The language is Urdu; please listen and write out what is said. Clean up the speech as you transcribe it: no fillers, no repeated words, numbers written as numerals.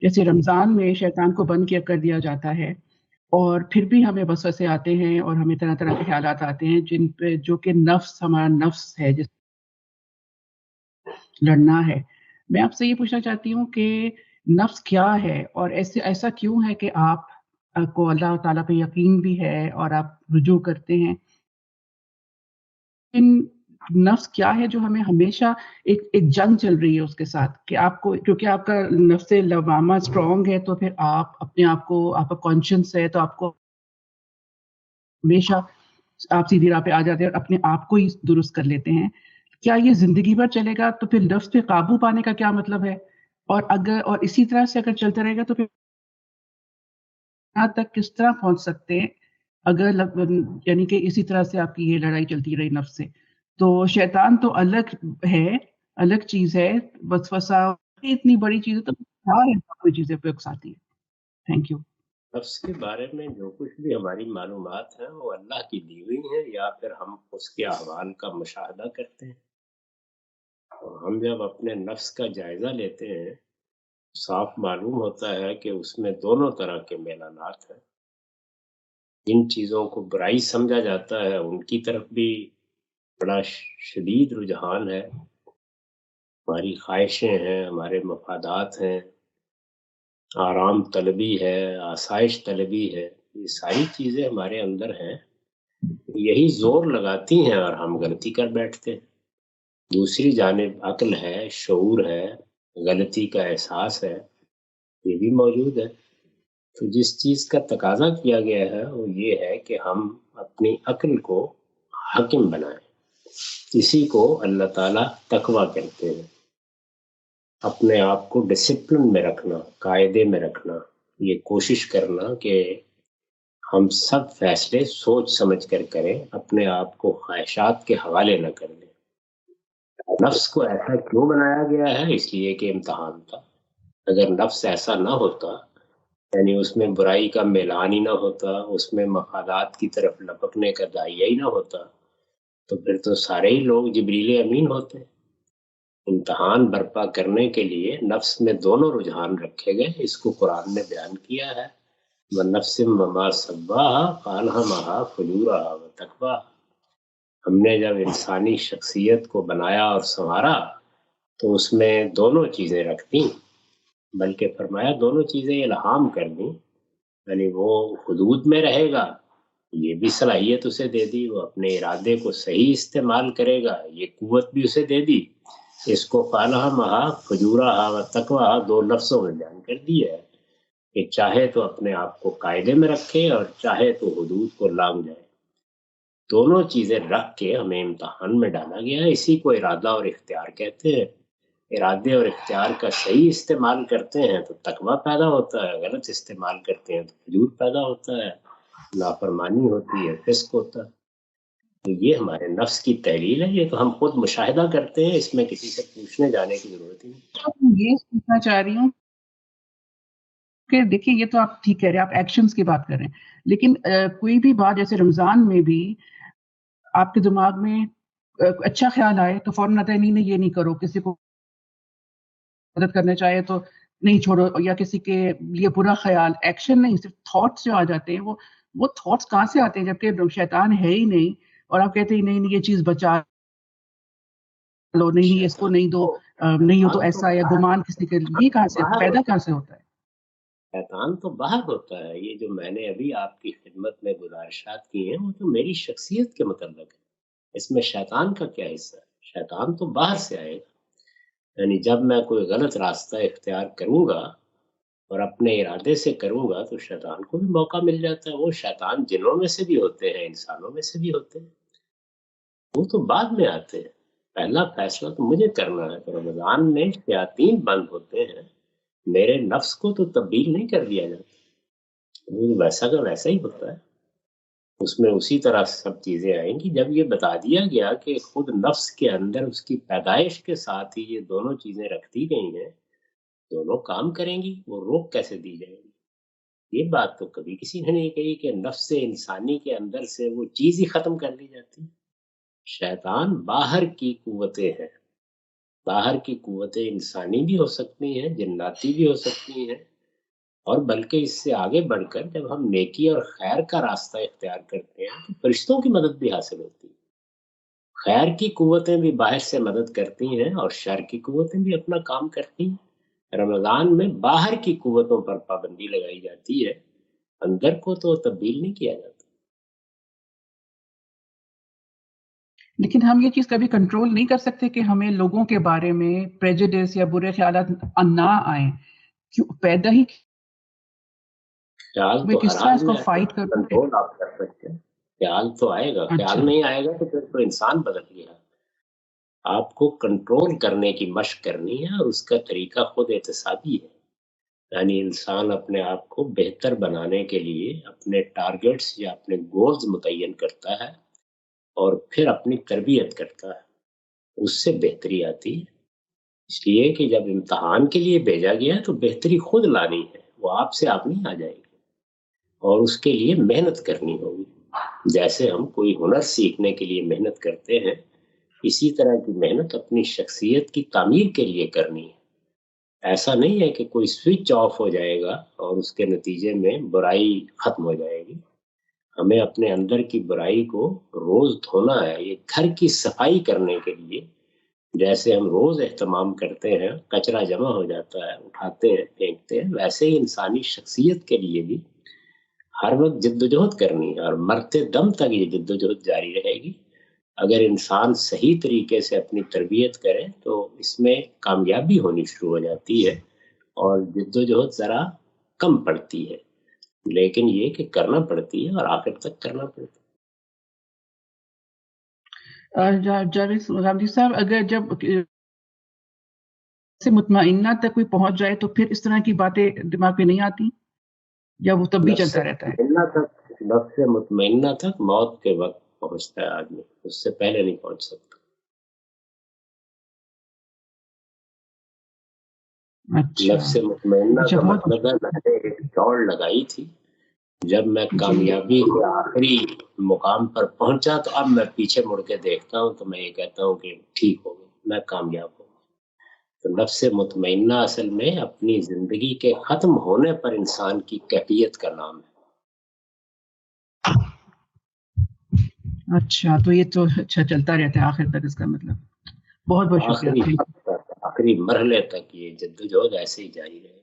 جیسے رمضان میں شیطان کو بند کیا کر دیا جاتا ہے، اور پھر بھی ہمیں وسوسے آتے ہیں اور ہمیں طرح طرح کے خیالات آتے ہیں جن پہ جو کہ ہمارا نفس ہے جس لڑنا ہے۔ میں آپ سے یہ پوچھنا چاہتی ہوں کہ نفس کیا ہے، اور ایسا کیوں ہے کہ آپ کو اللہ تعالیٰ پہ یقین بھی ہے اور آپ رجوع کرتے ہیں؟ ان نفس کیا ہے جو ہمیں ہمیشہ ایک جنگ چل رہی ہے اس کے ساتھ، کہ آپ کو کیونکہ آپ کا نفس لوامہ اسٹرانگ ہے تو پھر آپ اپنے آپ کو، آپ کا کانشنس ہے تو آپ کو ہمیشہ آپ سیدھی راہ پہ آ جاتے ہیں اور اپنے آپ کو ہی درست کر لیتے ہیں۔ کیا یہ زندگی بھر چلے گا؟ تو پھر نفس پہ قابو پانے کا کیا مطلب ہے؟ اور اسی طرح سے اگر چلتا رہے گا تو پھر یہاں تک کس طرح پہنچ سکتے ہیں اگر یعنی کہ اسی طرح سے آپ کی یہ لڑائی چلتی رہی نفس سے؟ تو شیطان تو الگ ہے، الگ چیز ہے، وسوسہ اتنی بڑی چیز ہے تو کوئی چیزیں پہ اکساتی ہے۔ Thank you. نفس کے بارے میں جو کچھ بھی ہماری معلومات ہیں وہ اللہ کی دی ہوئی ہیں، یا پھر ہم اس کے احوال کا مشاہدہ کرتے ہیں۔ اور ہم جب اپنے نفس کا جائزہ لیتے ہیں صاف معلوم ہوتا ہے کہ اس میں دونوں طرح کے میلانات ہیں۔ جن چیزوں کو برائی سمجھا جاتا ہے ان کی طرف بھی بڑا شدید رجحان ہے، ہماری خواہشیں ہیں، ہمارے مفادات ہیں، آرام طلبی ہے، آسائش طلبی ہے، یہ ساری چیزیں ہمارے اندر ہیں، یہی زور لگاتی ہیں اور ہم غلطی کر بیٹھتے ہیں۔ دوسری جانب عقل ہے، شعور ہے، غلطی کا احساس ہے، یہ بھی موجود ہے۔ تو جس چیز کا تقاضا کیا گیا ہے وہ یہ ہے کہ ہم اپنی عقل کو حاکم بنائیں۔ اسی کو اللہ تعالیٰ تقویٰ کہتے ہیں، اپنے آپ کو ڈسپلن میں رکھنا، قاعدے میں رکھنا، یہ کوشش کرنا کہ ہم سب فیصلے سوچ سمجھ کر کریں، اپنے آپ کو خواہشات کے حوالے نہ کر دیں۔ نفس کو ایسا کیوں بنایا گیا ہے؟ اس لیے کہ امتحان تھا۔ اگر نفس ایسا نہ ہوتا، یعنی اس میں برائی کا میلان ہی نہ ہوتا، اس میں مفادات کی طرف لپکنے کا داعیہ ہی نہ ہوتا، تو پھر تو سارے ہی لوگ جبریل امین ہوتے۔ امتحان برپا کرنے کے لیے نفس میں دونوں رجحان رکھے گئے، اس کو قرآن نے بیان کیا ہے۔ وَنَفْسٍ وَمَا سَوَّاهَا فَأَلْهَمَهَا فُجُورَهَا وَتَقْوَاهَا۔ ہم نے جب انسانی شخصیت کو بنایا اور سنوارا تو اس میں دونوں چیزیں رکھ دیں، بلکہ فرمایا دونوں چیزیں الہام کر دیں، یعنی وہ حدود میں رہے گا، یہ بھی صلاحیت اسے دے دی، وہ اپنے ارادے کو صحیح استعمال کرے گا، یہ قوت بھی اسے دے دی۔ اس کو فَأَلْهَمَهَا فُجُورَهَا وَتَقْوَاهَا دو لفظوں میں بیان کر دیا ہے کہ چاہے تو اپنے آپ کو قاعدے میں رکھے اور چاہے تو حدود کو لانگ جائے، دونوں چیزیں رکھ کے ہمیں امتحان میں ڈالا گیا ہے۔ اسی کو ارادہ اور اختیار کہتے ہیں۔ ارادے اور اختیار کا صحیح استعمال کرتے ہیں تو تقویٰ پیدا ہوتا ہے، غلط استعمال کرتے ہیں تو فجور پیدا ہوتا ہے، نافرمانی ہوتی ہے، فسق ہوتا ہے۔ تو یہ ہمارے نفس کی تحلیل ہے، یہ تو ہم خود مشاہدہ کرتے ہیں، اس میں کسی سے پوچھنے جانے کی ضرورت ہی نہیں۔ میں یہ پوچھنا چاہ رہی ہوں کہ دیکھیے یہ تو آپ ٹھیک کہہ رہے ہیں، آپ ایکشنز کی بات کر رہے ہیں، لیکن کوئی بھی بات جیسے رمضان میں بھی آپ کے دماغ میں اچھا خیال آئے تو فوراً آتا ہے نہیں نہیں یہ نہیں کرو، کسی کو مدد کرنا چاہے تو نہیں چھوڑو، یا کسی کے لیے برا خیال، ایکشن نہیں، صرف تھاٹس جو آ جاتے ہیں وہ تھاٹس کہاں سے آتے ہیں جبکہ شیطان ہے ہی نہیں، اور آپ کہتے ہیں نہیں نہیں یہ چیز بچا لو، نہیں نہیں اس کو نہیں دو، نہیں ہو تو ایسا، یا گمان کسی کے، یہ کہاں سے پیدا کہاں سے ہوتا ہے؟ شیطان تو باہر ہوتا ہے، یہ جو میں نے ابھی آپ کی خدمت میں گزارشات کی ہیں وہ تو میری شخصیت کے متعلق ہے، اس میں شیطان کا کیا حصہ ہے؟ شیطان تو باہر سے آئے گا، یعنی جب میں کوئی غلط راستہ اختیار کروں گا اور اپنے ارادے سے کروں گا تو شیطان کو بھی موقع مل جاتا ہے۔ وہ شیطان جنوں میں سے بھی ہوتے ہیں، انسانوں میں سے بھی ہوتے ہیں، وہ تو بعد میں آتے ہیں، پہلا فیصلہ تو مجھے کرنا ہے۔ تو رمضان میں شیاطین بند ہوتے ہیں، میرے نفس کو تو تبدیل نہیں کر دیا جاتا، وہ ویسا کا ویسا ہی ہوتا ہے، اس میں اسی طرح سب چیزیں آئیں گی۔ جب یہ بتا دیا گیا کہ خود نفس کے اندر اس کی پیدائش کے ساتھ ہی یہ دونوں چیزیں رکھ دی گئی ہیں، دونوں کام کریں گی، وہ روک کیسے دی جائیں گی؟ یہ بات تو کبھی کسی نے نہیں کہی کہ نفس انسانی کے اندر سے وہ چیز ہی ختم کر دی جاتی۔ شیطان باہر کی قوتیں ہیں، باہر کی قوتیں انسانی بھی ہو سکتی ہیں، جناتی بھی ہو سکتی ہیں، اور بلکہ اس سے آگے بڑھ کر جب ہم نیکی اور خیر کا راستہ اختیار کرتے ہیں تو فرشتوں کی مدد بھی حاصل ہوتی ہے۔ خیر کی قوتیں بھی باہر سے مدد کرتی ہیں اور شر کی قوتیں بھی اپنا کام کرتی ہیں۔ رمضان میں باہر کی قوتوں پر پابندی لگائی جاتی ہے، اندر کو تو تبدیل نہیں کیا جاتا۔ لیکن ہم یہ چیز کبھی کنٹرول نہیں کر سکتے کہ ہمیں لوگوں کے بارے میں پریجوڈس یا برے خیالات نہ آئیں، کیوں پیدا ہی خیال میں تو کس ہر طرح حال اس میں کو آئے گا، فائٹ کروں کہ کنٹرول آپ کر سکتے ہیں۔ خیال تو آئے گا، اچھا خیال نہیں آئے گا تو پھر تو انسان بدل گیا۔ آپ کو کنٹرول کرنے کی مشق کرنی ہے، اور اس کا طریقہ خود احتسابی ہے۔ یعنی انسان اپنے آپ کو بہتر بنانے کے لیے اپنے ٹارگٹس یا اپنے گولز متعین کرتا ہے اور پھر اپنی تربیت کرتا ہے، اس سے بہتری آتی ہے۔ اس لیے کہ جب امتحان کے لیے بھیجا گیا ہے تو بہتری خود لانی ہے، وہ آپ سے آپ نہیں آ جائے گی، اور اس کے لیے محنت کرنی ہوگی۔ جیسے ہم کوئی ہنر سیکھنے کے لیے محنت کرتے ہیں، اسی طرح کی محنت اپنی شخصیت کی تعمیر کے لیے کرنی ہے۔ ایسا نہیں ہے کہ کوئی سوئچ آف ہو جائے گا اور اس کے نتیجے میں برائی ختم ہو جائے گی۔ ہمیں اپنے اندر کی برائی کو روز دھونا ہے۔ یہ گھر کی صفائی کرنے کے لیے جیسے ہم روز اہتمام کرتے ہیں، کچرا جمع ہو جاتا ہے، اٹھاتے ہیں، پھینکتے ہیں، ویسے ہی انسانی شخصیت کے لیے بھی ہر وقت جدوجہد کرنی ہے، اور مرتے دم تک یہ جدوجہد جاری رہے گی۔ اگر انسان صحیح طریقے سے اپنی تربیت کرے تو اس میں کامیابی ہونی شروع ہو جاتی ہے، اور جدوجہد ذرا کم پڑتی ہے، لیکن یہ کہ کرنا پڑتی ہے اور آخر تک کرنا پڑتا ہے۔ جاوید غامدی صاحب، اگر جب سے مطمئنہ تک کوئی پہنچ جائے تو پھر اس طرح کی باتیں دماغ پہ نہیں آتی، یا وہ تب بھی نفس چلتا رہتا ہے؟ نفس مطمئنہ تک موت کے وقت پہنچتا ہے آدمی، اس سے پہلے نہیں پہنچ سکتا۔ اچھا نفس مطمئنہ اچھا، کا بہت مطلب ہے میں نے ایک دوڑ لگائی تھی، جب میں جی کامیابی کے آخری مقام پر پہنچا تو اب میں پیچھے مڑ کے دیکھتا ہوں تو میں یہ کہتا ہوں کہ ٹھیک ہو گیا، میں کامیاب ہوں۔ تو نفس مطمئنہ اصل میں اپنی زندگی کے ختم ہونے پر انسان کی کیفیت کا نام ہے۔ اچھا، تو یہ تو اچھا چلتا رہتا ہے آخر تک، اس کا مطلب۔ بہت بہت شکریہ، آخری تھینک یو۔ وقت تک، آخری مرحلے تک یہ جدوجہد ایسے ہی جاری رہے۔